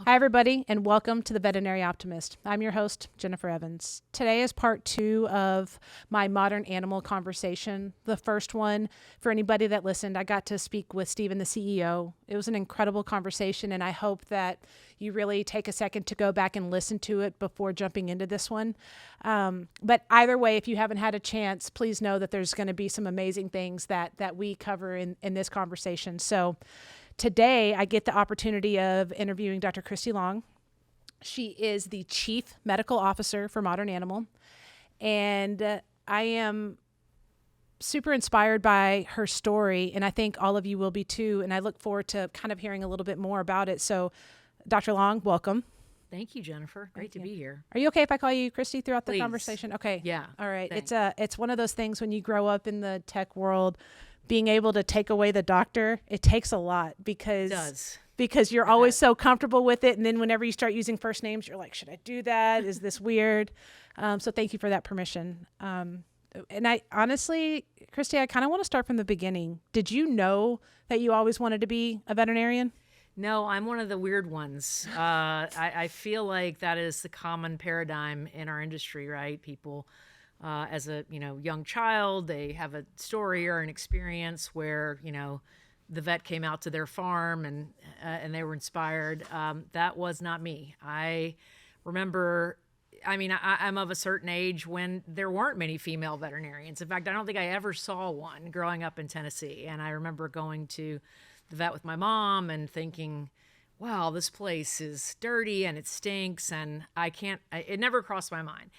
Hi, everybody, and welcome to the Veterinary Optimist. I'm your host, Jennifer Evans. Today is part 2 of my modern animal conversation. The first one, for anybody that listened, I got to speak with Stephen, the CEO. It was an incredible conversation, and I hope that you really take a second to go back and listen to it before jumping into this one. But either way, if you haven't had a chance, please know that there's going to be some amazing things that we cover in this conversation. So today, I get the opportunity of interviewing Dr. Christie Long. She is the Chief Medical Officer for Modern Animal, and I am super inspired by her story, and I think all of you will be too, and I look forward to kind of hearing a little bit more about it. So, Dr. Long, welcome. Thank you, Jennifer. Great to be here. Are you okay if I call you Christy throughout the Please. conversation? Okay. Yeah. All right. Thanks. It's one of those things when you grow up in the tech world, being able to take away the doctor, it takes a lot because you're always so comfortable with it. And then whenever you start using first names, you're like, should I do that? Is this weird? So thank you for that permission. And I honestly, Christy, I kind of want to start from the beginning. Did you know that you always wanted to be a veterinarian? No, I'm one of the weird ones. I feel like that is the common paradigm in our industry, right? People, as a young child, they have a story or an experience where the vet came out to their farm and they were inspired. That was not me. I remember. I'm of a certain age when there weren't many female veterinarians. In fact, I don't think I ever saw one growing up in Tennessee. And I remember going to the vet with my mom and thinking, wow, this place is dirty and it stinks and it never crossed my mind.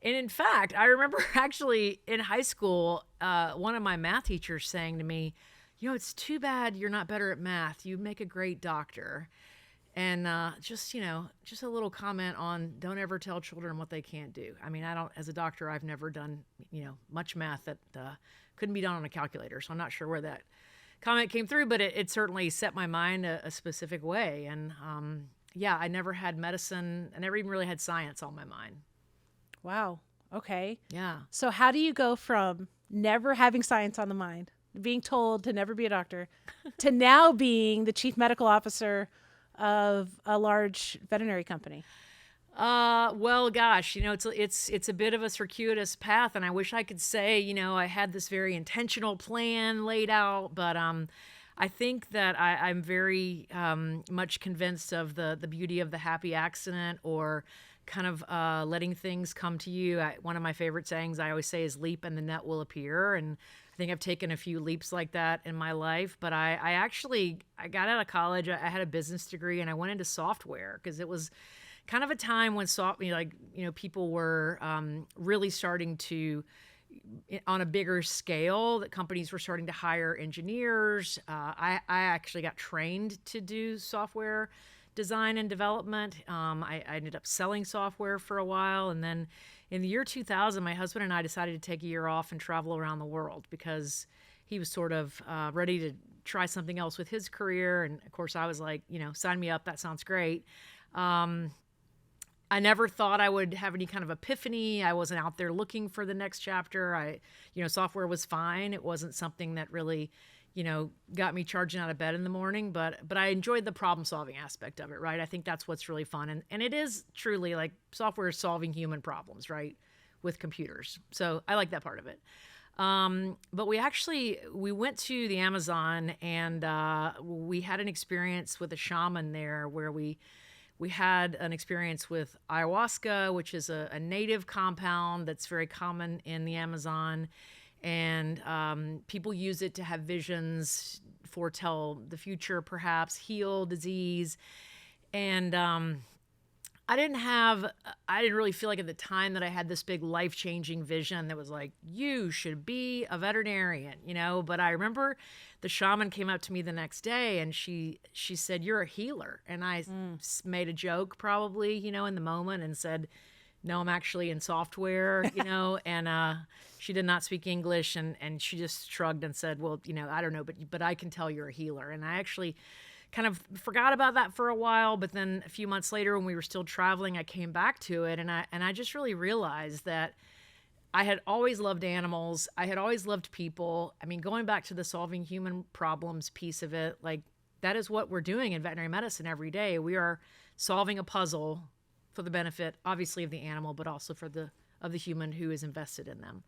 And in fact, I remember actually in high school, one of my math teachers saying to me, it's too bad you're not better at math. You make a great doctor. And just a little comment on don't ever tell children what they can't do. As a doctor, I've never done, much math that couldn't be done on a calculator. So I'm not sure where that comment came through, but it certainly set my mind a specific way. And I never had medicine. I never even really had science on my mind. Wow. Okay. Yeah. So how do you go from never having science on the mind, being told to never be a doctor, to now being the chief medical officer of a large veterinary company? Well, gosh, it's a bit of a circuitous path, and I wish I could say, I had this very intentional plan laid out, but I think that I'm very much convinced of the beauty of the happy accident, or kind of letting things come to you. One of my favorite sayings I always say is leap and the net will appear, and I think I've taken a few leaps like that in my life. But I got out of college, I had a business degree, and I went into software because it was kind of a time when people were really starting to, on a bigger scale, that companies were starting to hire engineers. I actually got trained to do software design and development. I ended up selling software for a while, and then in the year 2000, my husband and I decided to take a year off and travel around the world because he was sort of ready to try something else with his career. And of course, I was like, sign me up. That sounds great. I never thought I would have any kind of epiphany. I wasn't out there looking for the next chapter. Software was fine. It wasn't something that really, got me charging out of bed in the morning, but I enjoyed the problem solving aspect of it, right? I think that's what's really fun. And it is truly like software is solving human problems, right? With computers. So I like that part of it. But we went to the Amazon, and we had an experience with a shaman there where we had an experience with ayahuasca, which is a native compound that's very common in the Amazon. And people use it to have visions, foretell the future, perhaps heal disease. And I didn't really feel like at the time that I had this big life-changing vision that was like, you should be a veterinarian, but I remember the shaman came up to me the next day and she said, you're a healer. And I made a joke probably, in the moment, and said, no, I'm actually in software, and she did not speak English, and she just shrugged and said, well, I don't know, but I can tell you're a healer. And I actually kind of forgot about that for a while, but then a few months later when we were still traveling, I came back to it, and I just really realized that I had always loved animals. I had always loved people. Going back to the solving human problems piece of it, like that is what we're doing in veterinary medicine every day. We are solving a puzzle for the benefit, obviously, of the animal, but also for the human who is invested in them.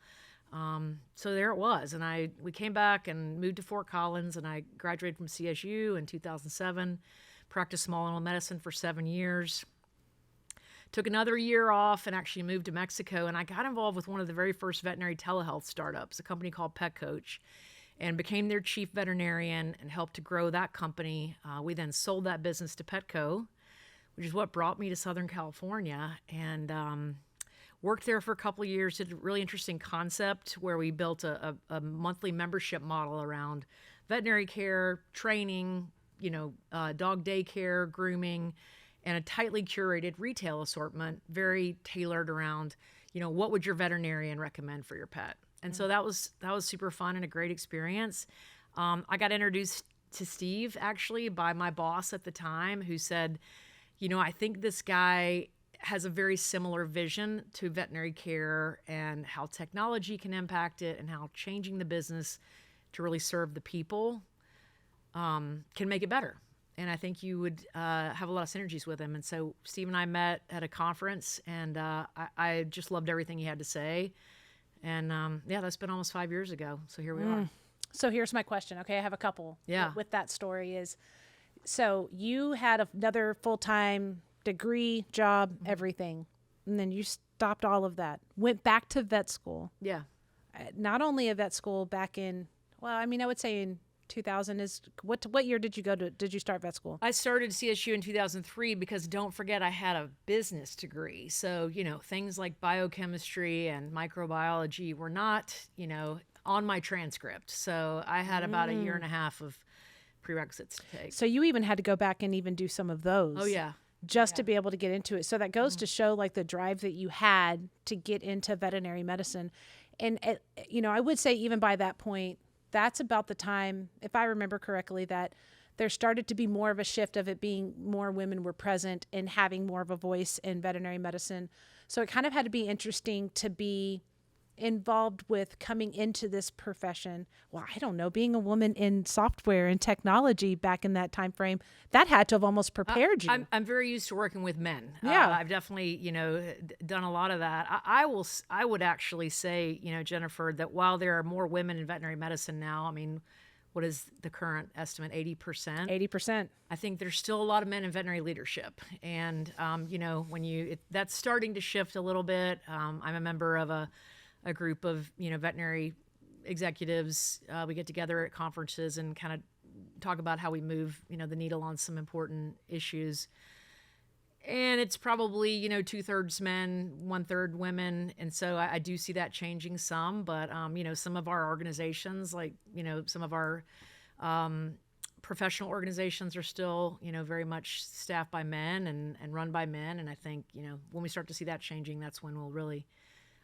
So there it was. And we came back and moved to Fort Collins, and I graduated from CSU in 2007, practiced small animal medicine for 7 years. Took another year off and actually moved to Mexico, and I got involved with one of the very first veterinary telehealth startups, a company called Pet Coach, and became their chief veterinarian and helped to grow that company. We then sold that business to Petco, which is what brought me to Southern California, and worked there for a couple of years. Did a really interesting concept where we built a monthly membership model around veterinary care, training, dog daycare, grooming, and a tightly curated retail assortment, very tailored around, what would your veterinarian recommend for your pet? And so that was super fun and a great experience. I got introduced to Steve actually by my boss at the time, who said, I think this guy has a very similar vision to veterinary care and how technology can impact it and how changing the business to really serve the people can make it better. And I think you would have a lot of synergies with him. And so Steve and I met at a conference, and I just loved everything he had to say. And that's been almost 5 years ago. So here we are. So here's my question. Okay, I have a couple. Yeah. With that story is, so you had another full-time degree, job, everything, and then you stopped all of that, went back to vet school. Yeah. Not only a vet school back in, I would say in 2000 is what year did you start vet school? I started CSU in 2003 because don't forget I had a business degree. So, things like biochemistry and microbiology were not, on my transcript. So I had about a year and a half of prerequisites to take. So you even had to go back and even do some of those. Oh, yeah. Just to be able to get into it. So that goes to show like the drive that you had to get into veterinary medicine. And, I would say even by that point, that's about the time, if I remember correctly, that there started to be more of a shift of it being more women were present and having more of a voice in veterinary medicine. So it kind of had to be interesting to be involved with coming into this profession. Well, I don't know, being a woman in software and technology back in that time frame, that had to have almost prepared you. I'm very used to working with men. Yeah. I've definitely, done a lot of that. I would actually say, Jennifer, that while there are more women in veterinary medicine now, what is the current estimate? 80%? 80%. I think there's still a lot of men in veterinary leadership. And, that's starting to shift a little bit. I'm a member of a group of, veterinary executives. We get together at conferences and kind of talk about how we move, the needle on some important issues. And it's probably, 2/3 men, 1/3 women. And so I do see that changing some, but, some of our organizations, like, some of our professional organizations are still, very much staffed by men and run by men. And I think, when we start to see that changing, that's when we'll really,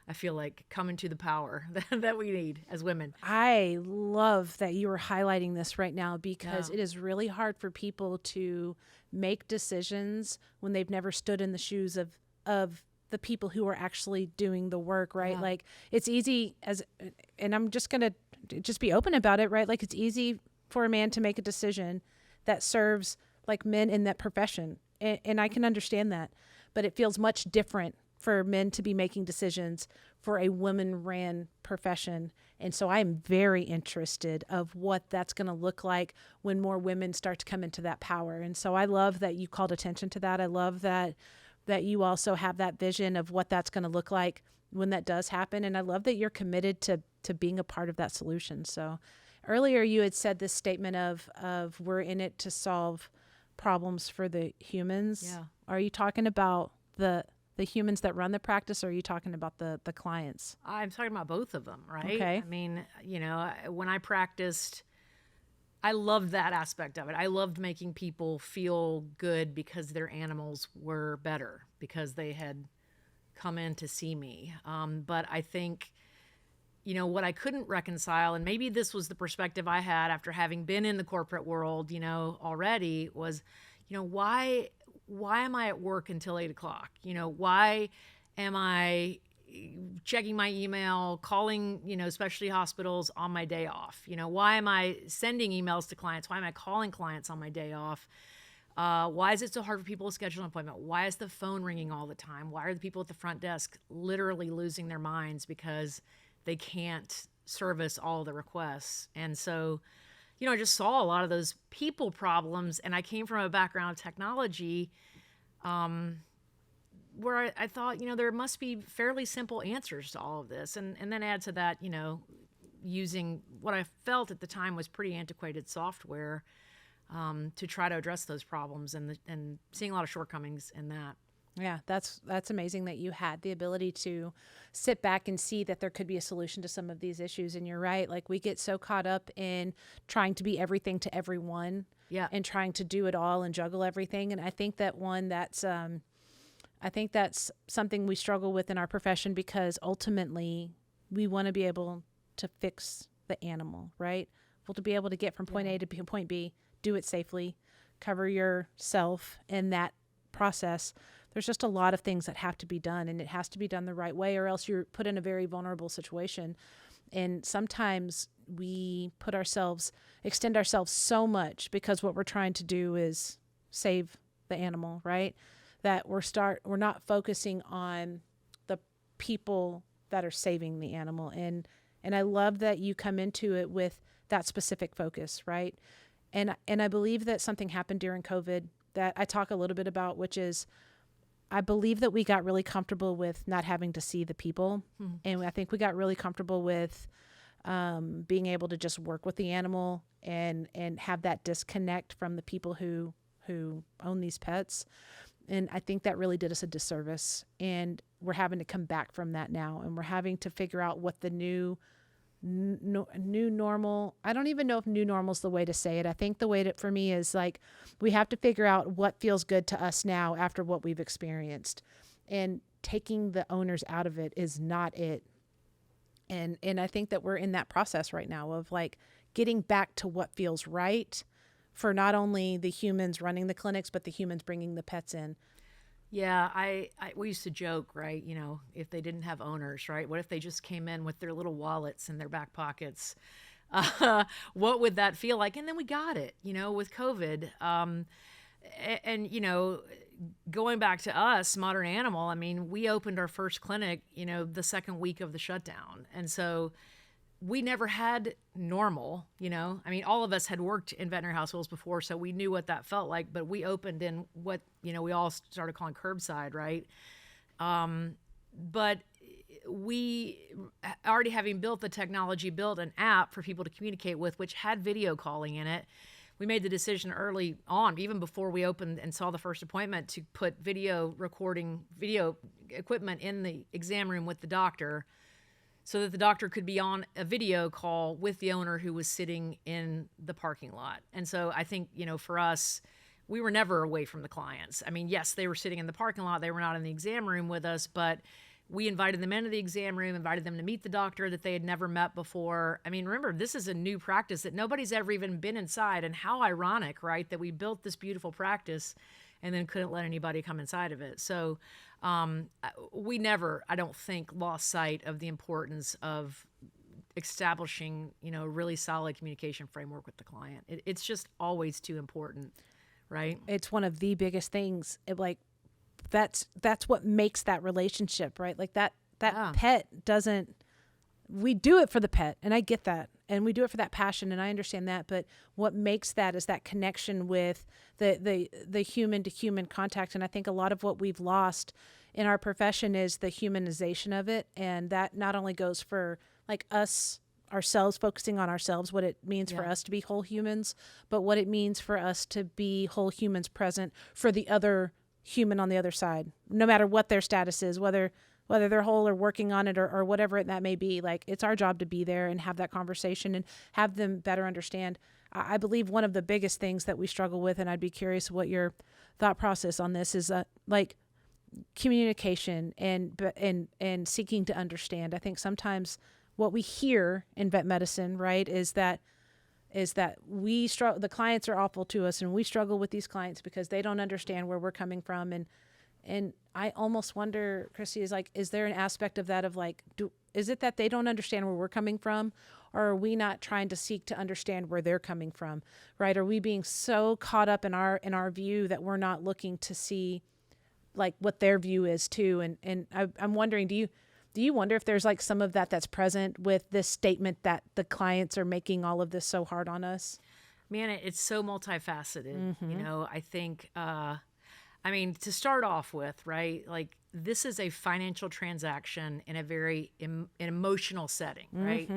I feel like, come into the power that we need as women. I love that you are highlighting this right now because it is really hard for people to make decisions when they've never stood in the shoes of the people who are actually doing the work, right? Yeah. Like it's easy and I'm just going to just be open about it, right? Like it's easy for a man to make a decision that serves like men in that profession. And I can understand that, but it feels much different for men to be making decisions for a women-ran profession. And so I am very interested of what that's going to look like when more women start to come into that power. And so I love that you called attention to that. I love that you also have that vision of what that's going to look like when that does happen. And I love that you're committed to being a part of that solution. So earlier you had said this statement of we're in it to solve problems for the humans. Yeah. Are you talking about the humans that run the practice, or are you talking about the clients? I'm talking about both of them, right? Okay. When I practiced, I loved that aspect of it. I loved making people feel good because their animals were better, because they had come in to see me. But I think, what I couldn't reconcile, and maybe this was the perspective I had after having been in the corporate world, already, was, why am I at work until 8 o'clock? Why am I checking my email, calling, specialty hospitals on my day off? Why am I sending emails to clients? Why am I calling clients on my day off? Why is it so hard for people to schedule an appointment? Why is the phone ringing all the time? Why are the people at the front desk literally losing their minds because they can't service all the requests? And so, I just saw a lot of those people problems, and I came from a background of technology, where I thought, there must be fairly simple answers to all of this. And then add to that, using what I felt at the time was pretty antiquated software to try to address those problems, and seeing a lot of shortcomings in that. Yeah, that's amazing that you had the ability to sit back and see that there could be a solution to some of these issues. And you're right, like we get so caught up in trying to be everything to everyone, and trying to do it all and juggle everything. And I think that's something we struggle with in our profession, because ultimately we want to be able to fix the animal, right? Well, to be able to get from point A to point B, do it safely, cover yourself in that process. There's just a lot of things that have to be done, and it has to be done the right way, or else you're put in a very vulnerable situation. And sometimes we extend ourselves so much because what we're trying to do is save the animal, right? That we're not focusing on the people that are saving the animal. And I love that you come into it with that specific focus, right? And I believe that something happened during COVID that I talk a little bit about, which is I believe that we got really comfortable with not having to see the people. And I think we got really comfortable with being able to just work with the animal and have that disconnect from the people who own these pets. And I think that really did us a disservice. And we're having to come back from that now. And we're having to figure out what the new normal. I don't even know if new normal is the way to say it. I think the way that for me is like, we have to figure out what feels good to us now after what we've experienced, and taking the owners out of it is not it. And I think that we're in that process right now of like getting back to what feels right for not only the humans running the clinics, but the humans bringing the pets in. Yeah, we used to joke, right? If they didn't have owners, right? What if they just came in with their little wallets in their back pockets? What would that feel like? And then we got it, with COVID. And going back to us, Modern Animal, I mean, we opened our first clinic, the second week of the shutdown. And so we never had normal, I mean, all of us had worked in veterinary hospitals before, so we knew what that felt like, but we opened in what, we all started calling curbside, right? But we, already having built the technology, built an app for people to communicate with, which had video calling in it. We made the decision early on, even before we opened and saw the first appointment, to put video equipment in the exam room with the doctor, so that the doctor could be on a video call with the owner who was sitting in the parking lot. And so I think, for us, we were never away from the clients. I mean, yes, they were sitting in the parking lot. They were not in the exam room with us, but we invited them into the exam room, invited them to meet the doctor that they had never met before. I mean, remember, this is a new practice that nobody's ever even been inside. And how ironic, right, that we built this beautiful practice and then couldn't let anybody come inside of it. So we never, I don't think, lost sight of the importance of establishing, a really solid communication framework with the client. It's just always too important, right? It's one of the biggest things. That's what makes that relationship, right? Like that pet doesn't, we do it for the pet, and I get that. And we do it for that passion, and I understand that. But what makes that is that connection with the human to human contact. And I think a lot of what we've lost in our profession is the humanization of it. And that not only goes for like ourselves, focusing on ourselves, what it means for us to be whole humans, but what it means for us to be whole humans present for the other human on the other side, no matter what their status is, whether they're whole or working on it or whatever that may be. Like, it's our job to be there and have that conversation and have them better understand. I believe one of the biggest things that we struggle with, and I'd be curious what your thought process on this is, like communication and seeking to understand. I think sometimes what we hear in vet medicine, right, is that we struggle, the clients are awful to us, and we struggle with these clients because they don't understand where we're coming from. And I almost wonder, Christie, is there an aspect of that of like, Is it that they don't understand where we're coming from? Or are we not trying to seek to understand where they're coming from, right? Are we being so caught up in our view that we're not looking to see like what their view is too? And I'm wondering, do you wonder if there's like some of that that's present with this statement that the clients are making all of this so hard on us? Man, it's so multifaceted. You know, I think, I mean, to start off with, right? Like, this is a financial transaction in a very an emotional setting, right?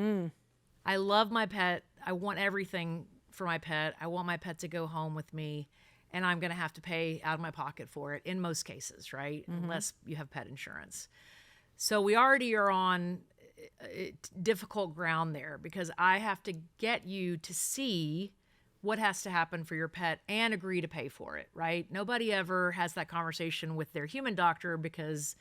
I love my pet. I want everything for my pet. I want my pet to go home with me, and I'm going to have to pay out of my pocket for it in most cases, right? Unless you have pet insurance. So we already are on difficult ground there because I have to get you to see what has to happen for your pet and agree to pay for it, right? Nobody ever has that conversation with their human doctor because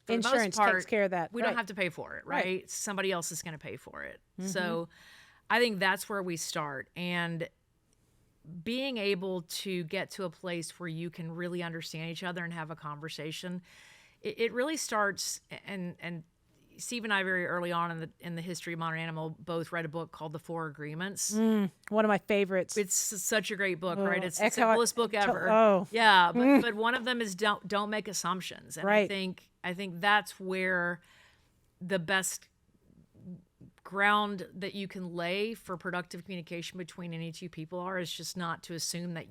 for Insurance the most part, takes care of that. we Right. don't have to pay for it, right? Right. Somebody else is going to pay for it. So I think that's where we start. And being able to get to a place where you can really understand each other and have a conversation, it really starts. And Steve and I, very early on in the history of modern animal, both read a book called The Four Agreements. One of my favorites. It's such a great book, right? It's the Echo- simplest book ever. oh. Yeah, but one of them is don't make assumptions. And Right. I think that's where the best ground that you can lay for productive communication between any two people is just not to assume that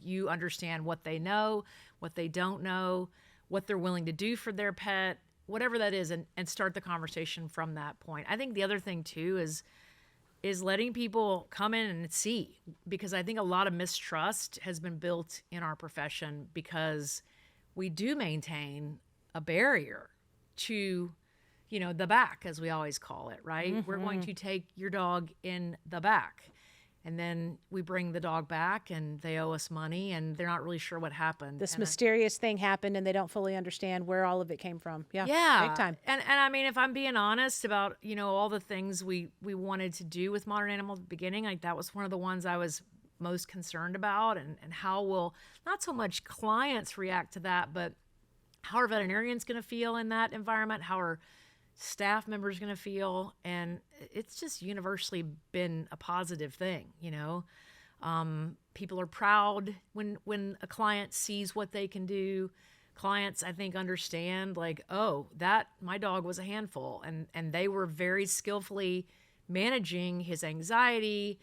you understand what they know, what they don't know, what they're willing to do for their pet, whatever that is, and start the conversation from that point. I think the other thing too is letting people come in and see, because I think a lot of mistrust has been built in our profession because we do maintain a barrier to, you know, the back, as we always call it, right? We're going to take your dog in the back, and then we bring the dog back and they owe us money and they're not really sure what happened. This And mysterious thing happened and they don't fully understand where all of it came from. Yeah. yeah. Big time. And I mean, if I'm being honest about, you know, all the things we wanted to do with modern animal at the beginning, like that was one of the ones I was most concerned about, and how will not so much clients react to that, but how are veterinarians going to feel in that environment? How are staff members going to feel? And it's just universally been a positive thing, you know. People are proud when a client sees what they can do. Clients, I think, understand, like, oh, that my dog was a handful, and they were very skillfully managing his anxiety,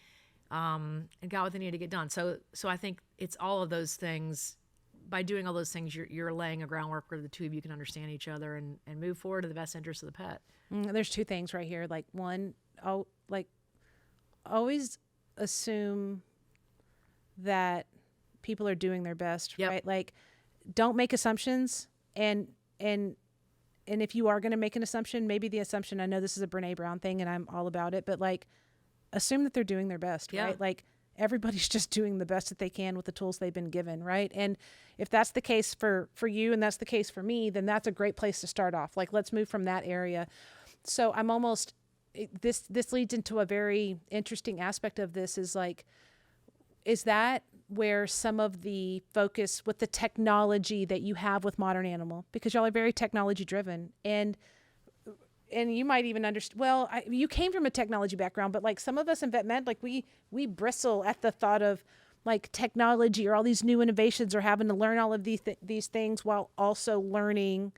and got what they needed to get done. So I think it's all of those things. By doing all those things, you're laying a groundwork where the two of you can understand each other and move forward to the best interest of the pet. There's two things right here. Like one, always assume that people are doing their best, Yep. right? Like, don't make assumptions. And if you are going to make an assumption, maybe the assumption, I know this is a Brene Brown thing and I'm all about it, but like, assume that they're doing their best, Yeah. right? Like, everybody's just doing the best that they can with the tools they've been given, right? And if that's the case for you and that's the case for me, then that's a great place to start off. Like, let's move from that area. So I'm almost, this leads into a very interesting aspect of this is like, is that where some of the focus with the technology that you have with Modern Animal, because y'all are very technology driven, and you might even understand, well, you came from a technology background, but like some of us in vet med, like we bristle at the thought of like technology or all these new innovations or having to learn all of these things while also learning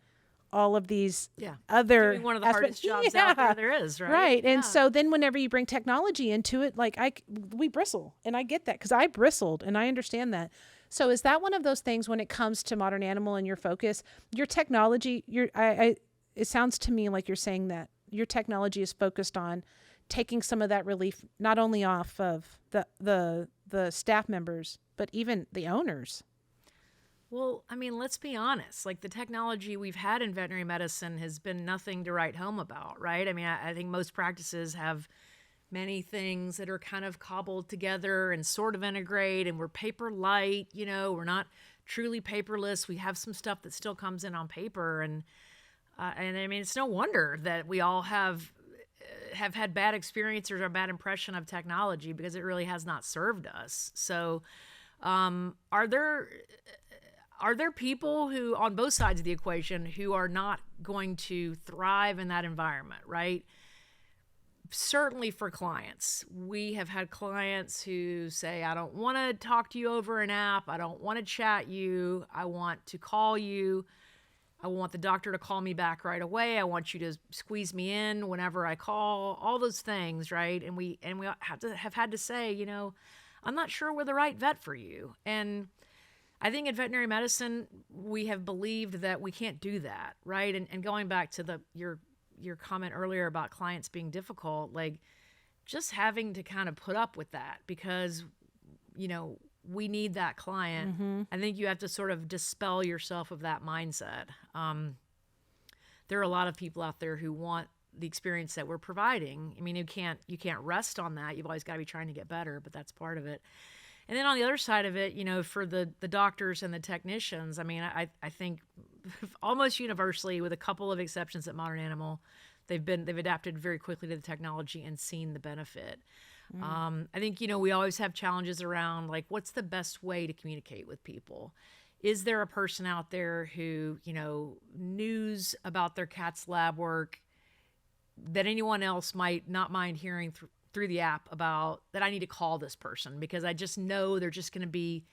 all of these other Doing one of the aspects. hardest jobs out there is, right? Right. And Yeah. so then whenever you bring technology into it, like we bristle, and I get that because I bristled and I understand that. So is that one of those things when it comes to Modern Animal and your focus, your technology, it sounds to me like you're saying that your technology is focused on taking some of that relief, not only off of the staff members, but even the owners. Well, I mean, let's be honest. Like, the technology we've had in veterinary medicine has been nothing to write home about, right? I mean, I think most practices have many things that are kind of cobbled together and sort of integrate, and we're paper light, you know, we're not truly paperless. We have some stuff that still comes in on paper, and I mean, it's no wonder that we all have had bad experiences or a bad impression of technology, because it really has not served us. So, are are there people who, on both sides of the equation, who are not going to thrive in that environment, right? Certainly for clients. We have had clients who say, I don't want to talk to you over an app. I don't want to chat you. I want to call you. I want the doctor to call me back right away. I want you to squeeze me in whenever I call, all those things, right? And we have had to say, you know, I'm not sure we're the right vet for you. And I think in veterinary medicine, we have believed that we can't do that, right? And going back to your comment earlier about clients being difficult, like just having to kind of put up with that because, you know, we need that client. Mm-hmm. I think you have to sort of dispel yourself of that mindset. There are a lot of people out there who want the experience that we're providing. I mean, you can't rest on that. You've always got to be trying to get better, but that's part of it. And then on the other side of it, you know, for the doctors and the technicians, I mean, I think almost universally, with a couple of exceptions at Modern Animal, they've adapted very quickly to the technology and seen the benefit. I think, you know, we always have challenges around, like, what's the best way to communicate with people? Is there a person out there who, you know, news about their cat's lab work that anyone else might not mind hearing through the app about, that I need to call this person because I just know they're just going to be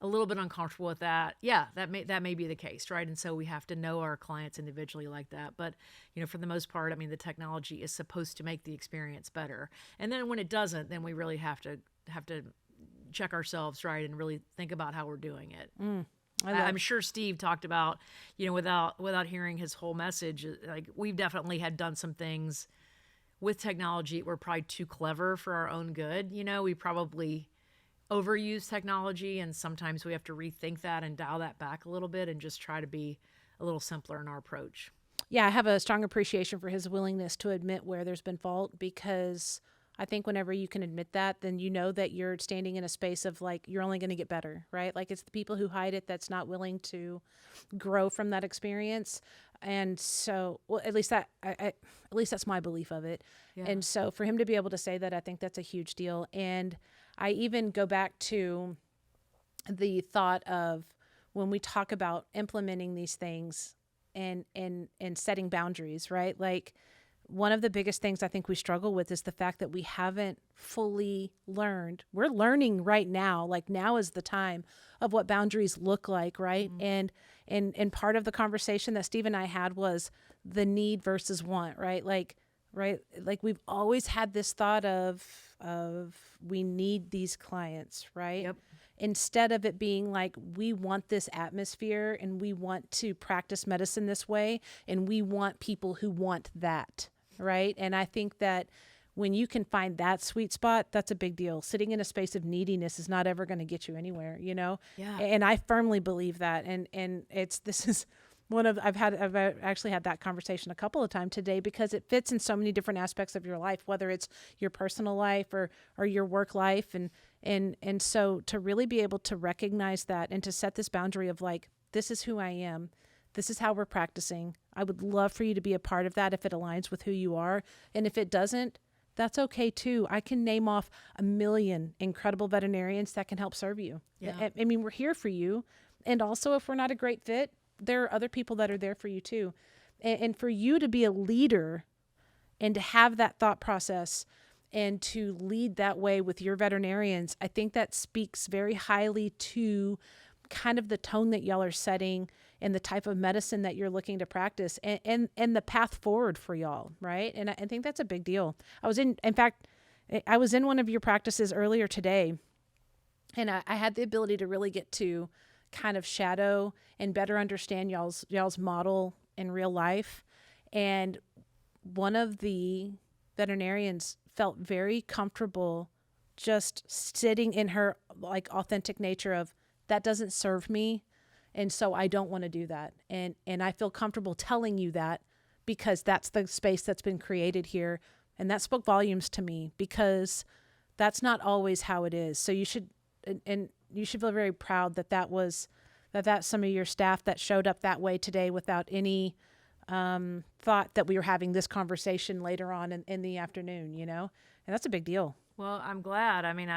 a little bit uncomfortable with that? Yeah, that may be the case, right? And so we have to know our clients individually like that. But, you know, for the most part, I mean, the technology is supposed to make the experience better. And then when it doesn't, then we really have to check ourselves, right, and really think about how we're doing it. I'm sure Steve talked about, you know, without hearing his whole message, like we've definitely had done some things with technology that were probably too clever for our own good. You know, we probably overuse technology, and sometimes we have to rethink that and dial that back a little bit and just try to be a little simpler in our approach. Yeah, I have a strong appreciation for his willingness to admit where there's been fault, because I think whenever you can admit that, then you know that you're standing in a space of, like, you're only going to get better, right? Like, it's the people who hide it that's not willing to grow from that experience. And so, well, at least that's my belief of it. Yeah. And so for him to be able to say that, I think that's a huge deal. And I even go back to the thought of when we talk about implementing these things and setting boundaries, right? Like, one of the biggest things I think we struggle with is the fact that we haven't fully learned. We're learning right now. Like, now is the time of what boundaries look like, right? Mm-hmm. And part of the conversation that Steve and I had was the need versus want, right? Like we've always had this thought of we need these clients, right? Yep. Instead of it being like, we want this atmosphere and we want to practice medicine this way, and we want people who want that, right? And I think that when you can find that sweet spot, that's a big deal. Sitting in a space of neediness is not ever going to get you anywhere, you know? Yeah. And I firmly believe that. And this is one of, I've actually had that conversation a couple of times today, because it fits in so many different aspects of your life, whether it's your personal life or your work life. And so to really be able to recognize that and to set this boundary of, like, this is who I am. This is how we're practicing. I would love for you to be a part of that if it aligns with who you are. And if it doesn't, that's okay too. I can name off a million incredible veterinarians that can help serve you. Yeah. I mean, we're here for you. And also, if we're not a great fit, there are other people that are there for you too. And for you to be a leader and to have that thought process and to lead that way with your veterinarians, I think that speaks very highly to kind of the tone that y'all are setting and the type of medicine that you're looking to practice and the path forward for y'all, right? And I think that's a big deal. I was in one of your practices earlier today, and I had the ability to really get to kind of shadow and better understand y'all's model in real life. And one of the veterinarians felt very comfortable just sitting in her, like, authentic nature of, that doesn't serve me, and so I don't want to do that. And I feel comfortable telling you that, because that's the space that's been created here. And that spoke volumes to me, because that's not always how it is. So you should feel very proud that some of your staff that showed up that way today without any thought that we were having this conversation later on in the afternoon, you know? And that's a big deal. Well, I'm glad. I mean,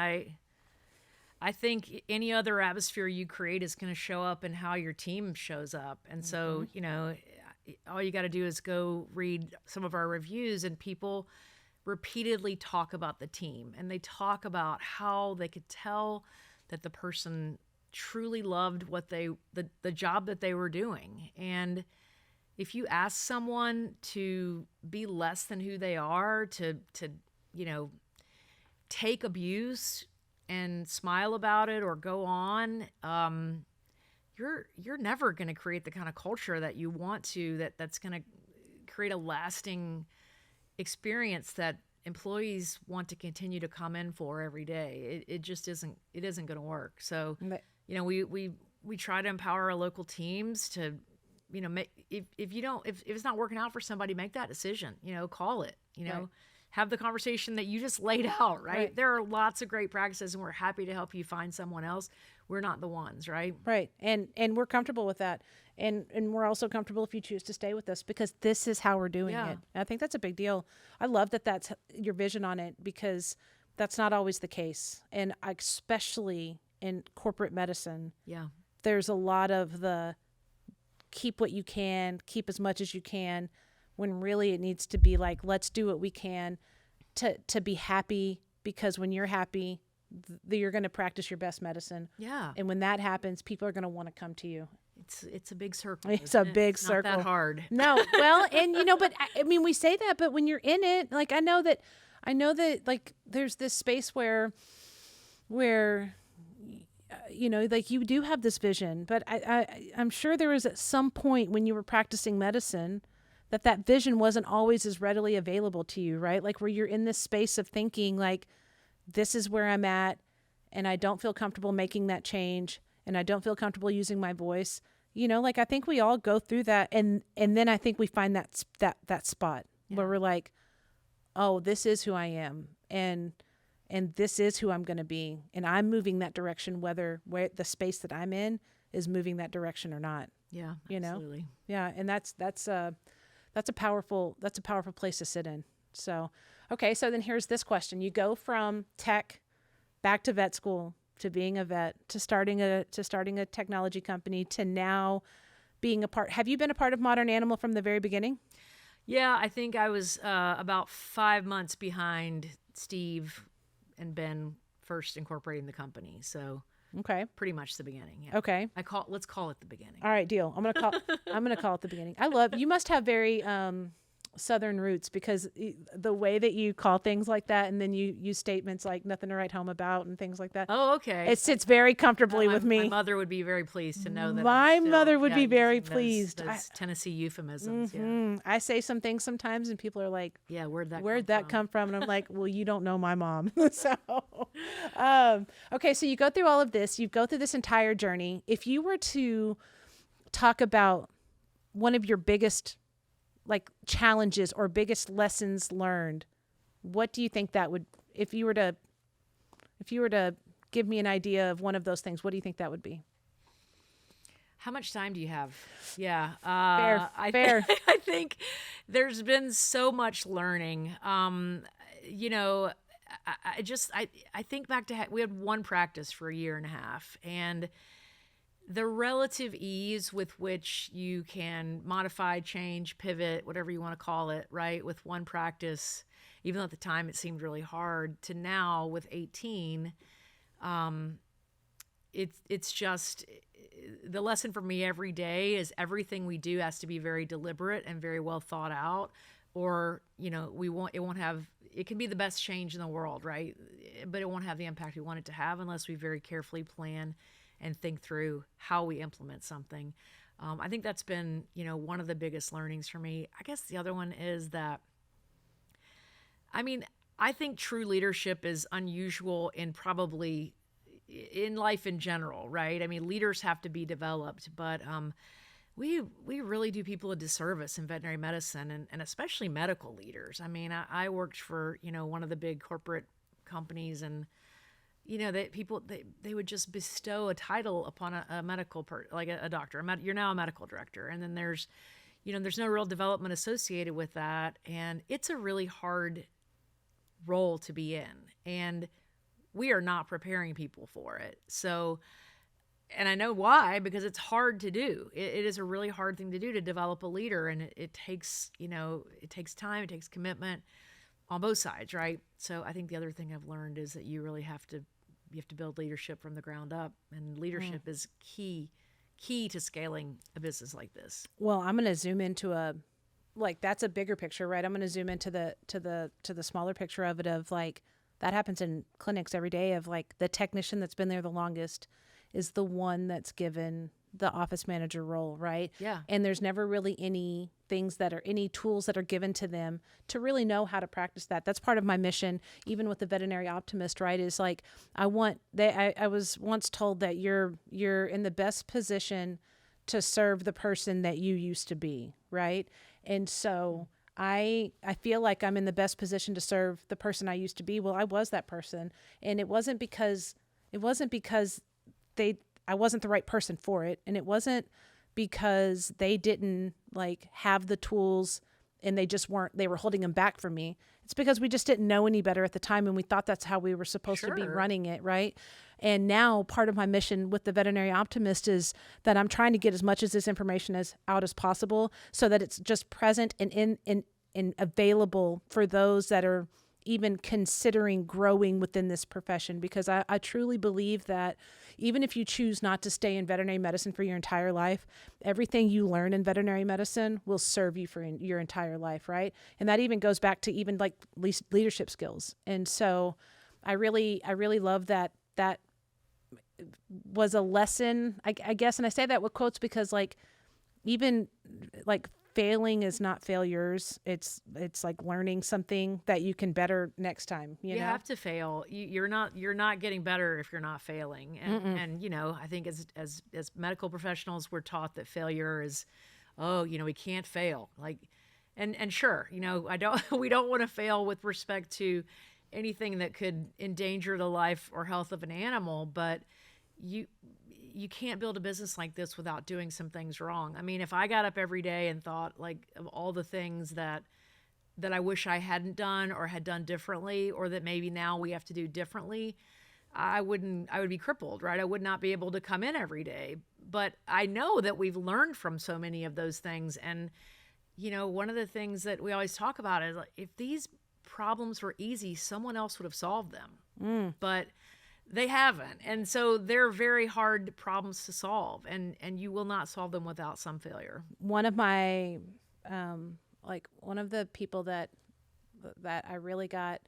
I think any other atmosphere you create is going to show up in how your team shows up. And so, all you got to do is go read some of our reviews, and people repeatedly talk about the team, and they talk about how they could tell that the person truly loved the job that they were doing. And if you ask someone to be less than who they are, to take abuse and smile about it or go on, you're never going to create the kind of culture that you want to, that's going to create a lasting experience that employees want to continue to come in for every day. It just isn't going to work. So, we try to empower our local teams to, if it's not working out for somebody, make that decision, call it, Right. have the conversation that you just laid out, right? There are lots of great practices, and we're happy to help you find someone else. We're not the ones, right? Right. And we're comfortable with that. And we're also comfortable if you choose to stay with us, because this is how we're doing it. And I think that's a big deal. I love that that's your vision on it, because that's not always the case. And especially in corporate medicine, there's a lot of the keep what you can, keep as much as you can, when really it needs to be like, let's do what we can to be happy, because when you're happy, you're going to practice your best medicine. Yeah. And when that happens, people are going to want to come to you. It's a big circle. It's a big circle. Not that hard. No. Well, and but I mean, we say that, but when you're in it, like, I know that like there's this space where like you do have this vision, but I'm sure there was at some point when you were practicing medicine that vision wasn't always as readily available to you, right? Like, where you're in this space of thinking like, this is where I'm at, and I don't feel comfortable making that change, and I don't feel comfortable using my voice. Like, I think we all go through that, and then I think we find that spot where we're like, oh, this is who I am, and this is who I'm going to be, and I'm moving that direction, where the space that I'm in is moving that direction or not. Yeah, absolutely. Yeah, and that's a powerful place to sit in. So, okay, so then here's this question: you go from tech back to vet school, to being a vet, to starting a technology company, to now being a part. Have you been a part of Modern Animal from the very beginning? Yeah, I think I was about 5 months behind Steve and Ben first incorporating the company. So okay, pretty much the beginning. Yeah. Okay, let's call it the beginning. All right, deal. I'm gonna call it the beginning. I love. You must have very Southern roots, because the way that you call things like that, and then you use statements like nothing to write home about and things like that. Oh, okay. It sits very comfortably with me. My mother would be very pleased to know that. My mother would be very pleased. Those Tennessee euphemisms. Mm-hmm. Yeah. I say some things sometimes, and people are like, "Yeah, where'd that come from?" And I'm like, "Well, you don't know my mom." So, okay. So you go through all of this. You go through this entire journey. If you were to talk about one of your biggest challenges or biggest lessons learned, what do you think that would, if you were to give me an idea of one of those things, what do you think that would be? How much time do you have? Yeah. Fair. I think there's been so much learning. I think back to, we had one practice for 1.5 years, and the relative ease with which you can modify, change, pivot, whatever you want to call it, right, with one practice, even though at the time it seemed really hard, to now with 18, it's just, the lesson for me every day is everything we do has to be very deliberate and very well thought out, or it can be the best change in the world, right, but it won't have the impact we want it to have unless we very carefully plan and think through how we implement something. I think that's been, one of the biggest learnings for me. I guess the other one is that, I think true leadership is unusual in life in general, right? Leaders have to be developed, but we really do people a disservice in veterinary medicine, and especially medical leaders. I worked for, one of the big corporate companies, and that people, they would just bestow a title upon a medical like a doctor. You're now a medical director, and then there's no real development associated with that, and it's a really hard role to be in. And we are not preparing people for it. So, and I know why, because it's hard to do. It is a really hard thing to do, to develop a leader. And it takes, it takes time, it takes commitment on both sides, right? So I think the other thing I've learned is that you really have to build leadership from the ground up, and leadership is key to scaling a business like this. Well, I'm going to zoom into that's a bigger picture, right? I'm going to zoom into the smaller picture of it, of like, that happens in clinics every day, of like the technician that's been there the longest is the one that's given the office manager role, right? Yeah. And there's never really any tools that are given to them to really know how to practice that. That's part of my mission, even with the Veterinary Optimist, right? Is like, I was once told that you're in the best position to serve the person that you used to be, right? And so I feel like I'm in the best position to serve the person I used to be. Well, I was that person, and it wasn't because I wasn't the right person for it, and it wasn't because they didn't like have the tools and they were holding them back from me. It's because we just didn't know any better at the time, and we thought that's how we were supposed to be running it, right? And now part of my mission with the Veterinary Optimist is that I'm trying to get as much of this information out as possible, so that it's just present and available for those that are even considering growing within this profession. Because I truly believe that even if you choose not to stay in veterinary medicine for your entire life, everything you learn in veterinary medicine will serve you for your entire life, right? And that even goes back to even like leadership skills. And so I really love that was a lesson, I guess. And I say that with quotes because like, even like, failing is not failures. It's like learning something that you can better next time. You know? have to fail. You're not getting better if you're not failing. And I think as medical professionals, we're taught that failure is, we can't fail. Like, and sure, we don't want to fail with respect to anything that could endanger the life or health of an animal, but you can't build a business like this without doing some things wrong. I mean, if I got up every day and thought like of all the things that I wish I hadn't done or had done differently, or that maybe now we have to do differently, I would be crippled, right? I would not be able to come in every day. But I know that we've learned from so many of those things. And, one of the things that we always talk about is like, if these problems were easy, someone else would have solved them. But they haven't. And so they're very hard problems to solve, and you will not solve them without some failure. One of my, one of the people that I really got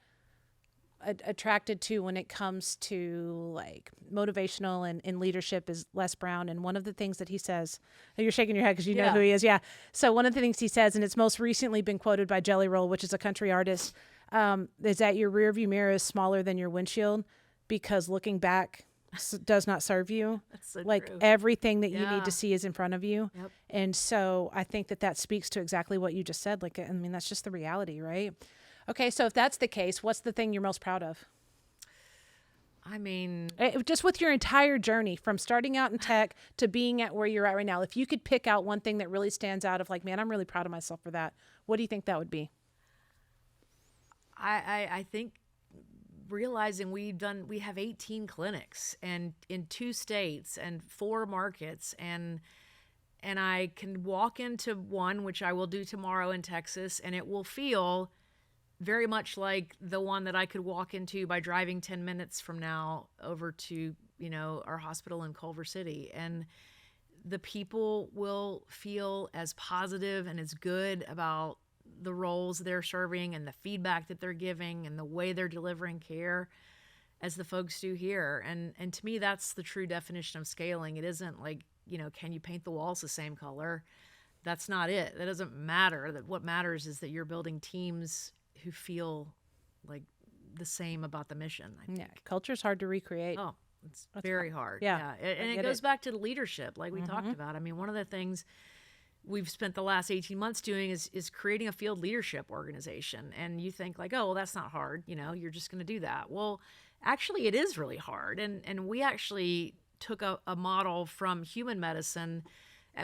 attracted to when it comes to like motivational and leadership is Les Brown. And one of the things that he says, you're shaking your head because you know who he is. Yeah. So one of the things he says, and it's most recently been quoted by Jelly Roll, which is a country artist, is that your rearview mirror is smaller than your windshield, because looking back does not serve you. That's so like true. Everything that you need to see is in front of you. Yep. And so I think that speaks to exactly what you just said. Like, I mean, that's just the reality, right? Okay. So if that's the case, what's the thing you're most proud of? I mean, just with your entire journey from starting out in tech to being at where you're at right now, if you could pick out one thing that really stands out of like, man, I'm really proud of myself for that, what do you think that would be? I think realizing we have 18 clinics and in 2 states and 4 markets, and I can walk into one, which I will do tomorrow in Texas, and it will feel very much like the one that I could walk into by driving 10 minutes from now over to, our hospital in Culver City. And the people will feel as positive and as good about the roles they're serving and the feedback that they're giving and the way they're delivering care as the folks do here. And to me, that's the true definition of scaling. It isn't like, can you paint the walls the same color? That's not it. That doesn't matter. That what matters is that you're building teams who feel like the same about the mission. I think. Yeah. Culture's hard to recreate. Oh, it's very hard. Yeah. And it goes back to the leadership, like we talked about. I mean, one of the things we've spent the last 18 months doing is creating a field leadership organization. And you think like, oh, well, that's not hard. You're just going to do that. Well, actually, it is really hard. And we actually took a model from human medicine.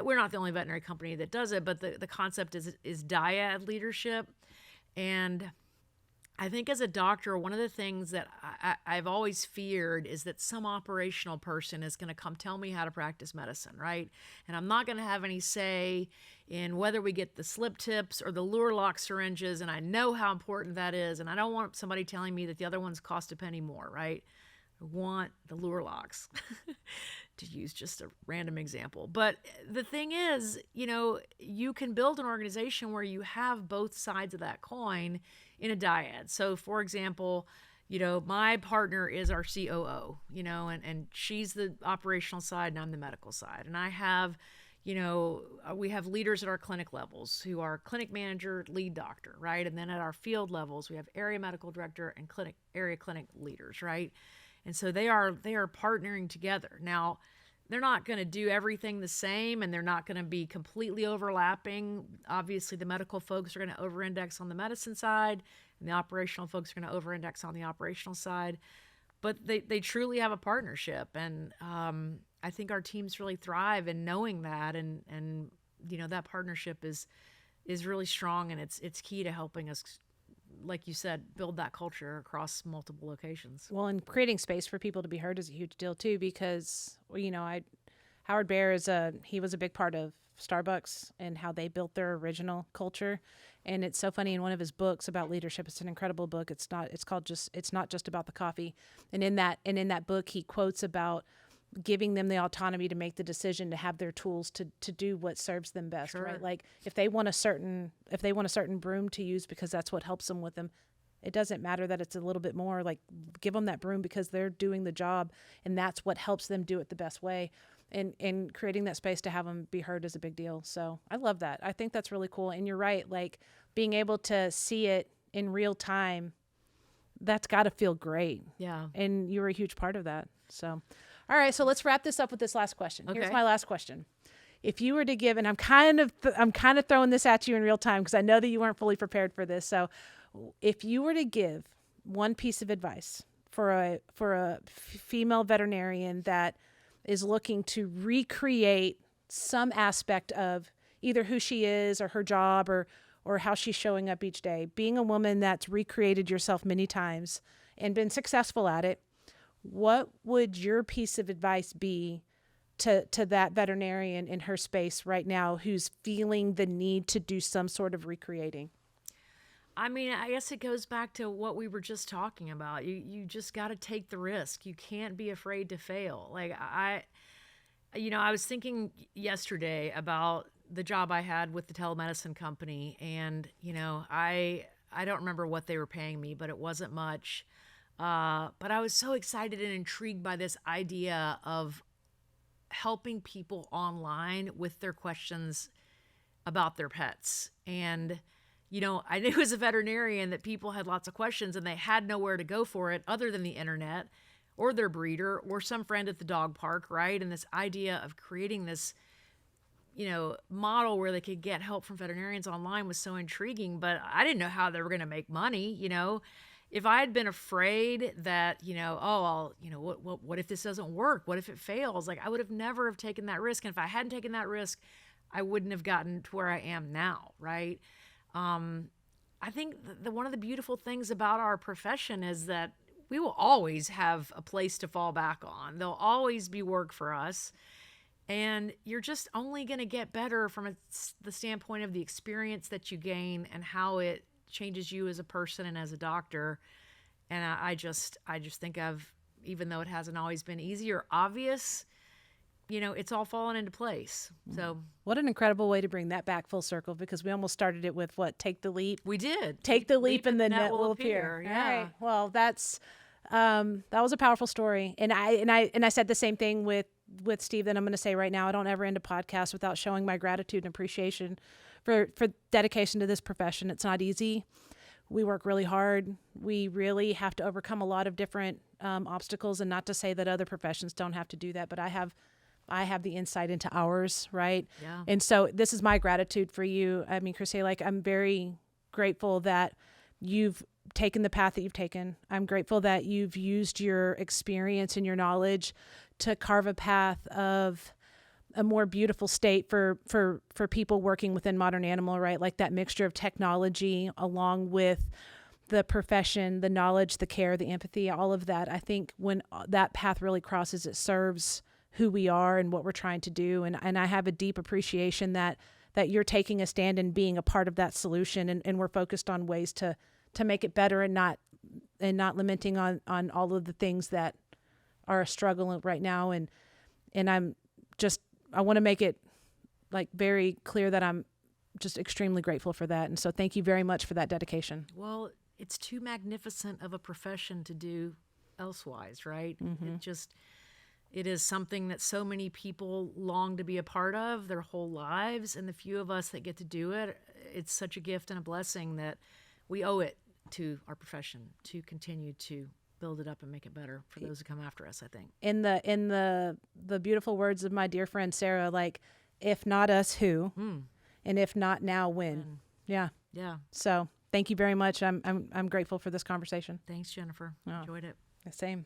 We're not the only veterinary company that does it, but the concept is dyad leadership. And I think as a doctor, one of the things that I've always feared is that some operational person is going to come tell me how to practice medicine, right? And I'm not going to have any say in whether we get the slip tips or the lure lock syringes, and I know how important that is, and I don't want somebody telling me that the other ones cost a penny more, right? I want the lure locks, to use just a random example. But the thing is, you can build an organization where you have both sides of that coin in a dyad. So, for example, my partner is our COO, and she's the operational side and I'm the medical side. And I have, we have leaders at our clinic levels who are clinic manager, lead doctor, right? And then at our field levels, we have area medical director and area clinic leaders, right? And so they are partnering together. Now, they're not going to do everything the same, and they're not going to be completely overlapping. Obviously, the medical folks are going to over-index on the medicine side, and the operational folks are going to over-index on the operational side. But they truly have a partnership, and I think our teams really thrive in knowing that, and that partnership is really strong, and it's key to helping us, like you said, build that culture across multiple locations. Well, and creating space for people to be heard is a huge deal too, because Howard Bear he was a big part of Starbucks and how they built their original culture. And it's so funny, in one of his books about leadership, it's an incredible book. It's not just about the coffee. And in that book, he quotes about giving them the autonomy to make the decision, to have their tools to do what serves them best, Sure. right? Like if they want a certain broom to use because that's what helps them with them, it doesn't matter that it's a little bit more. Like, give them that broom because they're doing the job, and that's what helps them do it the best way. And creating that space to have them be heard is a big deal. So I love that. I think that's really cool. And you're right, like being able to see it in real time, that's got to feel great. Yeah. And you were a huge part of that. So, all right. So let's wrap this up with this last question. Okay. Here's my last question. If you were to give, and I'm kind of throwing this at you in real time because I know that you weren't fully prepared for this. So if you were to give one piece of advice for a female veterinarian that is looking to recreate some aspect of either who she is or her job or how she's showing up each day, being a woman that's recreated yourself many times and been successful at it, what would your piece of advice be to that veterinarian in her space right now who's feeling the need to do some sort of recreating? I mean, I guess it goes back to what we were just talking about. You just got to take the risk. You can't be afraid to fail. Like I was thinking yesterday about the job I had with the telemedicine company, and I don't remember what they were paying me, but it wasn't much. But I was so excited and intrigued by this idea of helping people online with their questions about their pets. And I knew as a veterinarian that people had lots of questions and they had nowhere to go for it other than the internet or their breeder or some friend at the dog park, right? And this idea of creating this, model where they could get help from veterinarians online was so intriguing, but I didn't know how they were going to make money, If I had been afraid that, what if this doesn't work? What if it fails? Like, I would have never have taken that risk. And if I hadn't taken that risk, I wouldn't have gotten to where I am now, right? I think one of the beautiful things about our profession is that we will always have a place to fall back on. There'll always be work for us. And you're just only going to get better from the standpoint of the experience that you gain and how it changes you as a person and as a doctor. And I just think even though it hasn't always been easy or obvious, it's all fallen into place. So what an incredible way to bring that back full circle, because we almost started it with take the leap. We did. Take the leap and the net will appear. Yeah. All right. Well, that was a powerful story. And I said the same thing with Steve that I'm going to say right now. I don't ever end a podcast without showing my gratitude and appreciation for dedication to this profession. It's not easy. We work really hard. We really have to overcome a lot of different obstacles, and not to say that other professions don't have to do that, but I have the insight into ours, right? Yeah. And so this is my gratitude for you. I mean, Christie, I'm very grateful that you've taken the path that you've taken. I'm grateful that you've used your experience and your knowledge to carve a path of a more beautiful state for people working within modern animal, right? Like that mixture of technology along with the profession, the knowledge, the care, the empathy, all of that. I think when that path really crosses, it serves who we are and what we're trying to do. And I have a deep appreciation that you're taking a stand and being a part of that solution, and we're focused on ways to make it better, and not lamenting on all of the things that are a struggle right now. And I want to make it like very clear that I'm just extremely grateful for that. And so thank you very much for that dedication. Well, it's too magnificent of a profession to do elsewise, right? It is something that so many people long to be a part of their whole lives, and the few of us that get to do it, it's such a gift and a blessing that we owe it to our profession to continue to build it up and make it better for those who come after us, I think. In the beautiful words of my dear friend Sarah, like, if not us, who? And if not now, when? Yeah. So thank you very much. I'm grateful for this conversation. Thanks, Jennifer. Enjoyed it. Same.